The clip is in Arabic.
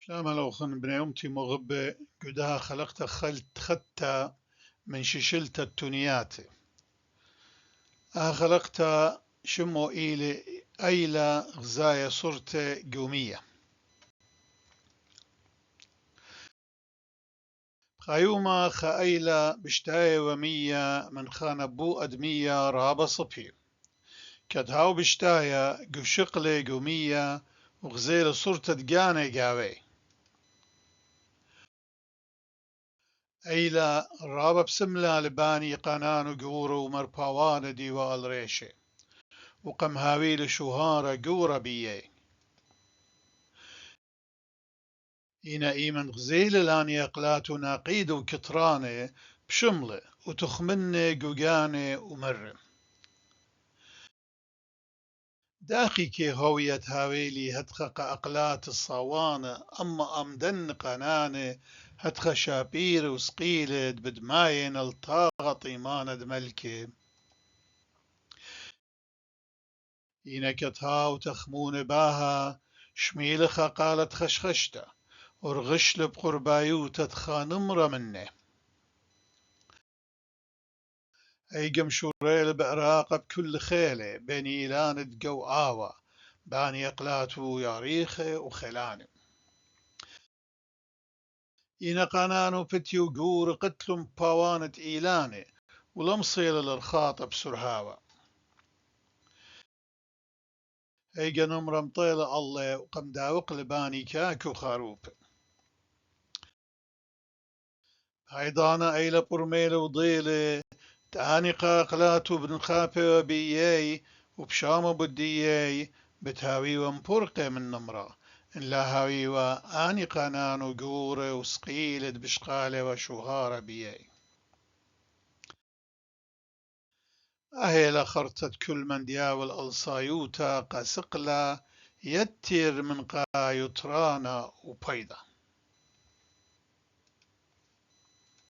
لما لو خن بنيومتي مغب قدها خلقت خدت من ششلت التونيات خلقت شمو إيلي أيلا غزايا صرت قومية خيوما خايلا بشتاي ومية من خانبو أدمية رابا صبي كدهاو بشتايا قشقلي قومية وغزيل صرت دقاني قاوي أيلا رابا بسملا لباني قانان وقورو ومرباوان ديوال ريشي وقم هاويل شهارة قورة بيه إنا إيمن غزيل الآن يقلاتو ناقيد وكتراني بشملة وتخمني قوقاني ومرم داخي كي هوية هاويلي هتخق أقلات الصوانة أما أمدن قناني هتخ شابير وسقيلد بدماين الطاغط إيمان دملكي إنا كتهاو تخمون باها شميلخ قالت خشخشتا ورغشل بقربايو تتخانمر منه أيقم شوريل بعراقة بكل خيلة بين إيلان تقو آوى باني أقلاتو ياريخي وخلاني إنا قانانو فتيو قور قتلم باوانة إيلاني ولمصيل الرخاطة بسرهاوى أيقا نمرم طيلة الله وقم داوق لباني كاكو خاروب هيضانا أيلا برميلة وضيلة تاني قاقلاتو بن خافة وبيي وبشامة بديي بتهاوي ومبرقة من نمرة إن لا هاوي وآني قانان وقورة وسقيلة بشقالة وشهارة بيي أهيلا خرطت كل من دياول الصايوتا قاسقلا يتر من قايترانا وبيضة